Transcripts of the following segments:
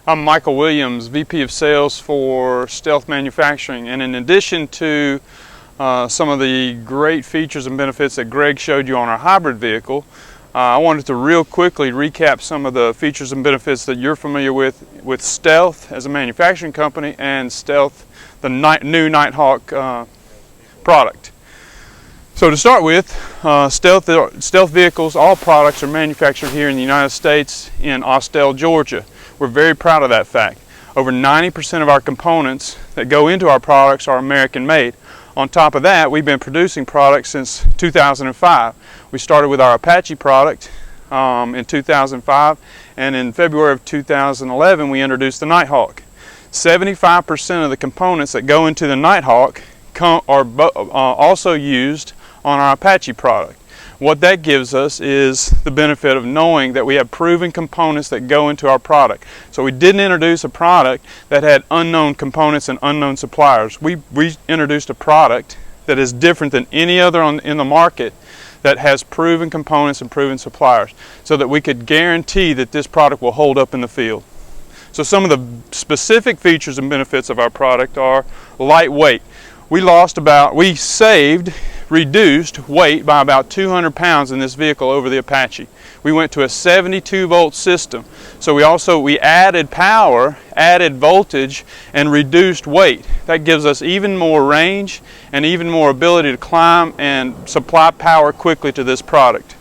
I'm Michael Williams, VP of Sales for Stealth Manufacturing, and in addition to some of the great features and benefits that Greg showed you on our hybrid vehicle, I wanted to real quickly recap some of the features and benefits that you're familiar with Stealth as a manufacturing company and Stealth, the new Nighthawk product. So to start with, Stealth vehicles, all products are manufactured here in the United States in Austell, Georgia. We're very proud of that fact. Over 90% of our components that go into our products are American made. On top of that, we've been producing products since 2005. We started with our Apache product in 2005, and in February of 2011 we introduced the Nighthawk. 75% of the components that go into the Nighthawk are also used on our Apache product. What that gives us is the benefit of knowing that we have proven components that go into our product. So we didn't introduce a product that had unknown components and unknown suppliers. We introduced a product that is different than any other in the market that has proven components and proven suppliers, so that we could guarantee that this product will hold up in the field. So some of the specific features and benefits of our product are lightweight. We reduced weight by about 200 pounds in this vehicle over the Apache. We went to a 72 volt system. So we added power, added voltage, and reduced weight. That gives us even more range and even more ability to climb and supply power quickly to this product.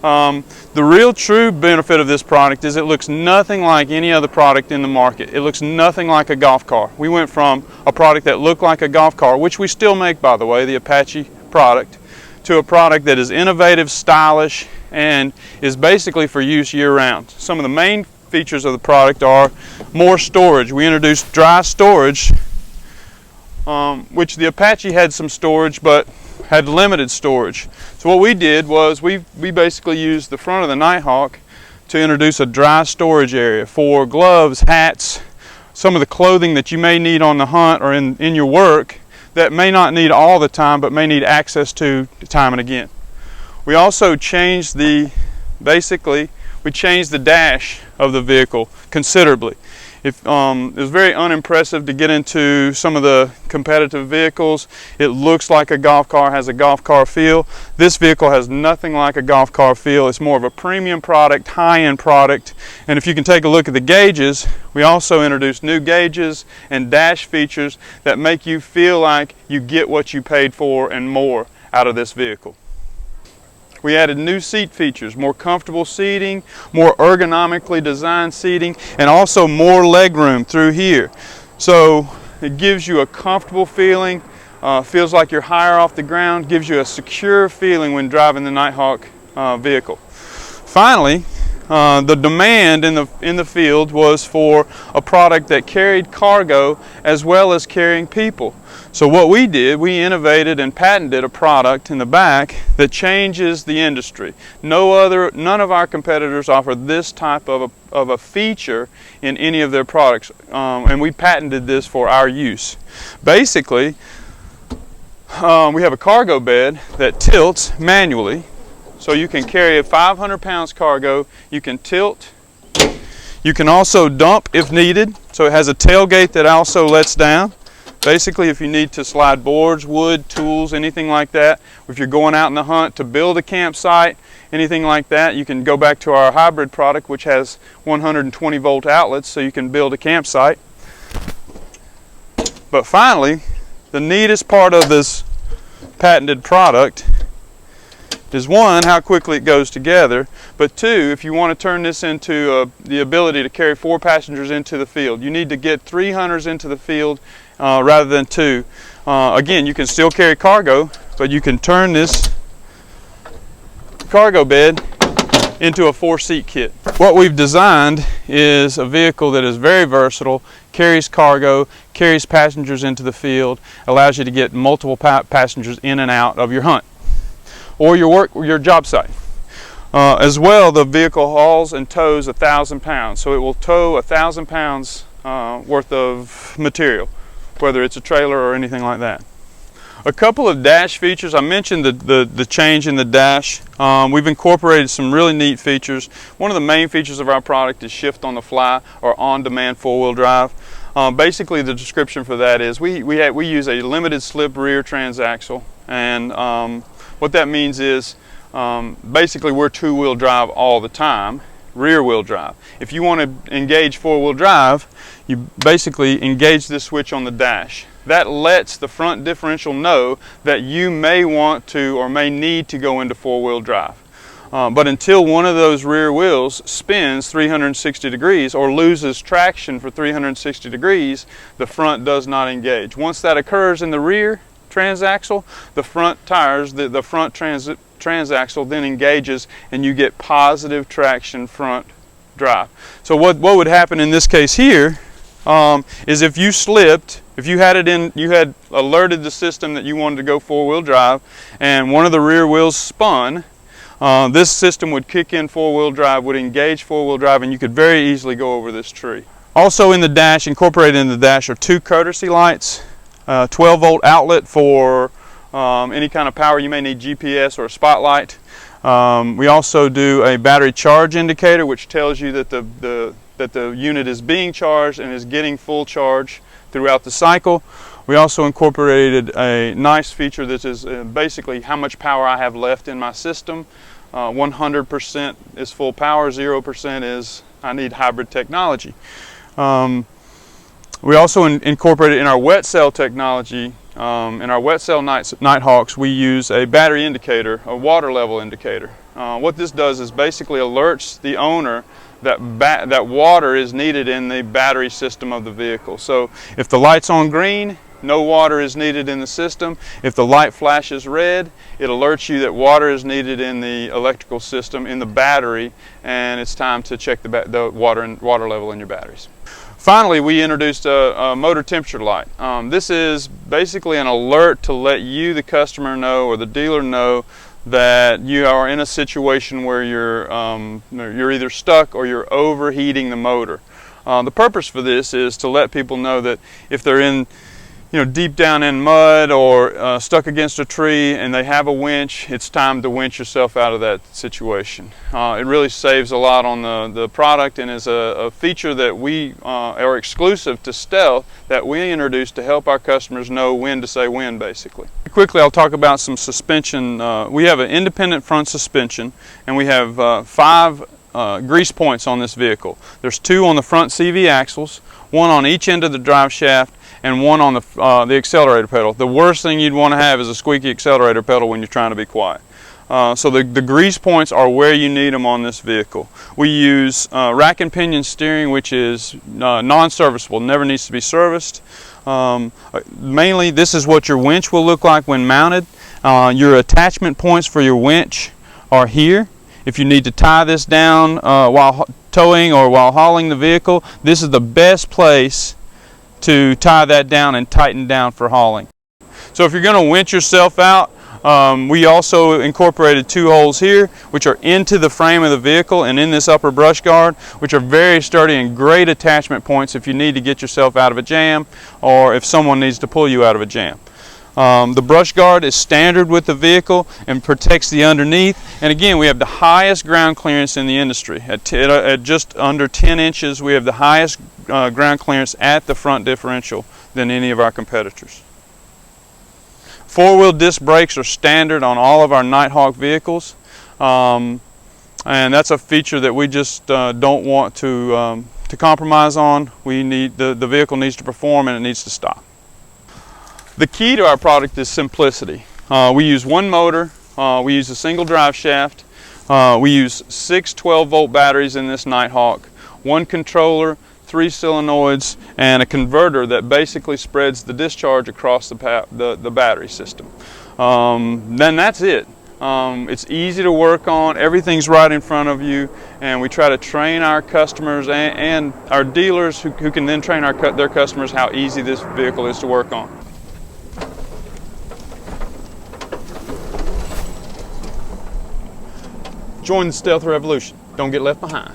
The real true benefit of this product is it looks nothing like any other product in the market. It looks nothing like a golf car. We went from a product that looked like a golf car, which we still make, by the way, the Apache product, to a product that is innovative, stylish, and is basically for use year-round. Some of the main features of the product are more storage. We introduced dry storage, which the Apache had some storage but had limited storage. So what we did was we basically used the front of the Nighthawk to introduce a dry storage area for gloves, hats, some of the clothing that you may need on the hunt or in your work that may not need all the time but may need access to time and again. We also changed the dash of the vehicle considerably. It was very unimpressive to get into some of the competitive vehicles. It looks like a golf car, has a golf car feel. This vehicle has nothing like a golf car feel. It's more of a premium product, high-end product. And if you can take a look at the gauges, we also introduced new gauges and dash features that make you feel like you get what you paid for and more out of this vehicle. We added new seat features, more comfortable seating, more ergonomically designed seating, and also more leg room through here. So it gives you a comfortable feeling, feels like you're higher off the ground, gives you a secure feeling when driving the Nighthawk vehicle. Finally, the demand in the field was for a product that carried cargo as well as carrying people. So what we did, we innovated and patented a product in the back that changes the industry. None of our competitors offer this type of a feature in any of their products, and we patented this for our use. Basically, we have a cargo bed that tilts manually, so you can carry a 500 pounds cargo. You can tilt. You can also dump if needed, so it has a tailgate that also lets down. Basically, if you need to slide boards, wood, tools, anything like that, if you're going out in the hunt to build a campsite, anything like that, you can go back to our hybrid product, which has 120 volt outlets, so you can build a campsite. But finally, the neatest part of this patented product is, one, how quickly it goes together, but two, if you want to turn this into the ability to carry 4 passengers into the field, you need to get 3 hunters into the field rather than 2. Again, you can still carry cargo, but you can turn this cargo bed into a 4-seat kit. What we've designed is a vehicle that is very versatile, carries cargo, carries passengers into the field, allows you to get multiple passengers in and out of your hunt or your job site. As well, the vehicle hauls and tows 1,000 pounds, so it will tow 1,000 pounds worth of material, whether it's a trailer or anything like that. A couple of dash features. I mentioned the change in the dash. We've incorporated some really neat features. One of the main features of our product is shift on the fly or on-demand four-wheel drive. Basically, the description for that is we use a limited slip rear transaxle, and what that means is basically we're two-wheel drive all the time, rear-wheel drive. If you want to engage four-wheel drive, you basically engage this switch on the dash. That lets the front differential know that you may want to or may need to go into four-wheel drive. But until one of those rear wheels spins 360 degrees or loses traction for 360 degrees, the front does not engage. Once that occurs in the rear transaxle, the front tires, the front transaxle then engages and you get positive traction front drive. So what would happen in this case here is if you slipped, if you had alerted the system that you wanted to go four-wheel drive and one of the rear wheels spun, this system would kick in four-wheel drive, would engage four-wheel drive, and you could very easily go over this tree. Also in the dash, incorporated in the dash, are two courtesy lights, 12-volt outlet for any kind of power you may need, GPS or a spotlight. We also do a battery charge indicator, which tells you that the unit is being charged and is getting full charge throughout the cycle. We also incorporated a nice feature that is basically how much power I have left in my system. 100% is full power, 0% is I need hybrid technology. We also incorporated in our wet cell technology, in our wet cell Nighthawks, we use a battery indicator, a water level indicator. What this does is basically alerts the owner that water is needed in the battery system of the vehicle. So if the light's on green, no water is needed in the system. If the light flashes red, it alerts you that water is needed in the electrical system, in the battery, and it's time to check the water level in your batteries. Finally, we introduced a motor temperature light. This is basically an alert to let you, the customer, know or the dealer know that you are in a situation where you're either stuck or you're overheating the motor. The purpose for this is to let people know that if they're in deep down in mud or stuck against a tree and they have a winch, it's time to winch yourself out of that situation. It really saves a lot on the product and is a feature that we are exclusive to Stealth that we introduced to help our customers know when to say when, basically. Quickly, I'll talk about some suspension. We have an independent front suspension, and we have 5 grease points on this vehicle. There's 2 on the front CV axles, 1 on each end of the drive shaft, and 1 on the accelerator pedal. The worst thing you'd want to have is a squeaky accelerator pedal when you're trying to be quiet. So the grease points are where you need them on this vehicle. We use rack and pinion steering, which is non-serviceable, never needs to be serviced. Mainly, this is what your winch will look like when mounted. Your attachment points for your winch are here. If you need to tie this down while towing or while hauling the vehicle, this is the best place to tie that down and tighten down for hauling. So if you're going to winch yourself out, we also incorporated 2 holes here, which are into the frame of the vehicle and in this upper brush guard, which are very sturdy and great attachment points if you need to get yourself out of a jam or if someone needs to pull you out of a jam. The brush guard is standard with the vehicle and protects the underneath. And again, we have the highest ground clearance in the industry. At just under 10 inches, we have the highest ground clearance at the front differential than any of our competitors. 4-wheel disc brakes are standard on all of our Nighthawk vehicles. And that's a feature that we just don't want to compromise on. The vehicle needs to perform and it needs to stop. The key to our product is simplicity. We use 1 motor, we use a single drive shaft, we use 6 12-volt batteries in this Nighthawk, 1 controller, 3 solenoids, and a converter that basically spreads the discharge across the battery system. Then that's it. It's easy to work on, everything's right in front of you, and we try to train our customers and our dealers who can then train their customers how easy this vehicle is to work on. Join the Stealth Revolution. Don't get left behind.